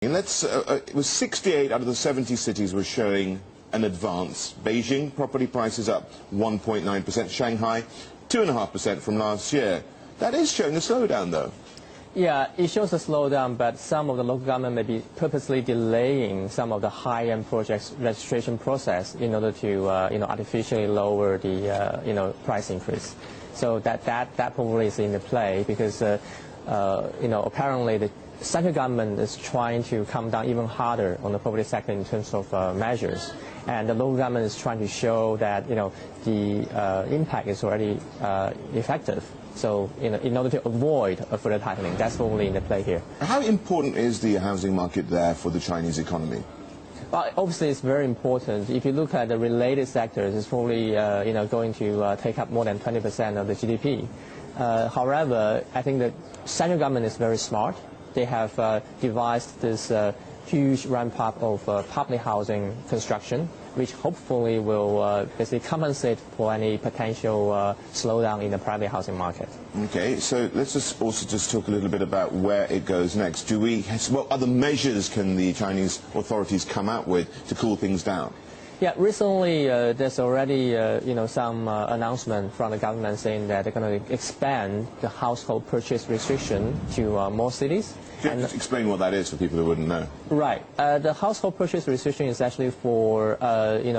And it was 68 out of the 70 cities were showing an advance. Beijing, property prices up 1.9%. Shanghai, 2.5% from last year. That is showing a slowdown, though. Yeah, it shows a slowdown, but some of the local government may be purposely delaying some of the high-end projects registration process in order to, artificially lower the, price increase. So that probably is in the play because, apparently the central government is trying to come down even harder on the property sector in terms of measures, and the local government is trying to show that the impact is already effective. So in order to avoid a further tightening, that's probably in the play here. How important is the housing market there for the Chinese economy? Well, obviously it's very important. If you look at the related sectors, it's probably going to take up more than 20% of the GDP. However, I think the central government is very smart. They have devised this huge ramp-up of public housing construction, which hopefully will basically compensate for any potential slowdown in the private housing market. Okay, so let's just talk a little bit about where it goes next. What other measures can the Chinese authorities come out with to cool things down? Yeah, recently there's already some announcement from the government saying that they're going to expand the household purchase restriction to more cities. Just explain what that is for people who wouldn't know. Right. The household purchase restriction is actually for in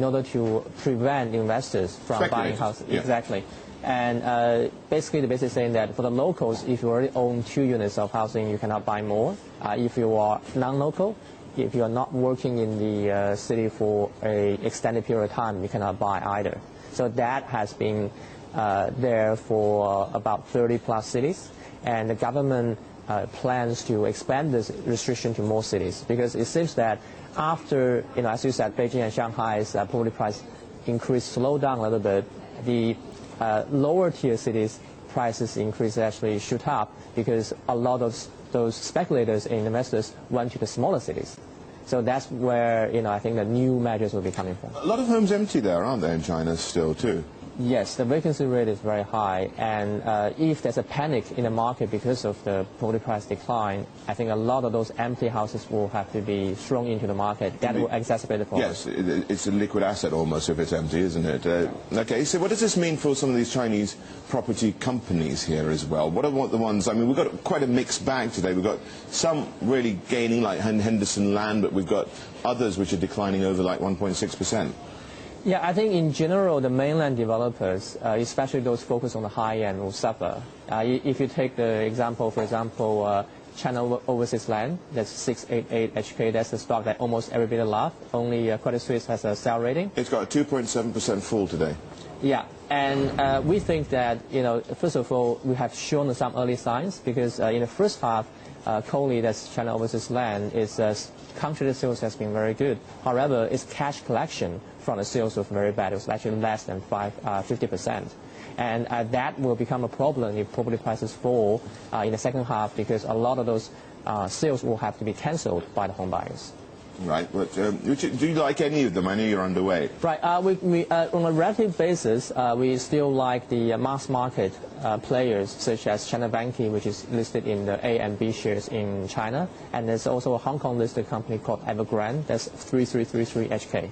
order to prevent investors from buying houses. Yeah. Exactly. And basically, the basic is saying that for the locals, if you already own 2 units of housing, you cannot buy more. If you are non-local, if you are not working in the city for an extended period of time, you cannot buy either. So that has been there for about 30-plus cities, and the government plans to expand this restriction to more cities because it seems that after, as you said, Beijing and Shanghai's property price increase slowed down a little bit, the lower tier cities prices increase actually shoot up because a lot of those speculators and investors went to the smaller cities. So that's where, I think the new measures will be coming from. A lot of homes empty there, aren't there, in China still, too? Yes, the vacancy rate is very high, and if there's a panic in the market because of the property price decline, I think a lot of those empty houses will have to be thrown into the market. That will exacerbate the problem. Yes, it's a liquid asset almost if it's empty, isn't it? Okay, so what does this mean for some of these Chinese property companies here as well? What are the ones, we've got quite a mixed bag today. We've got some really gaining, like Henderson Land, but we've got others which are declining over like 1.6%. Yeah, I think in general, the mainland developers, especially those focused on the high end, will suffer. If you take the example, for example, China Overseas Land, that's 688 HK, that's the stock that almost everybody loves. Only Credit Suisse has a sell rating. It's got a 2.7% fall today. Yeah, and we think that, first of all, we have shown some early signs because in the first half, COLI, that's China Overseas Land, its contract sales has been very good. However, its cash collection from the sales was very bad. It was actually less than 50%. And that will become a problem if property prices fall in the second half because a lot of those sales will have to be cancelled by the home buyers. Right, but do you like any of them? I know you're underweight. Right, on a relative basis, we still like the mass market players such as China Vanke, which is listed in the A and B shares in China, and there's also a Hong Kong listed company called Evergrande, that's 3333 HK.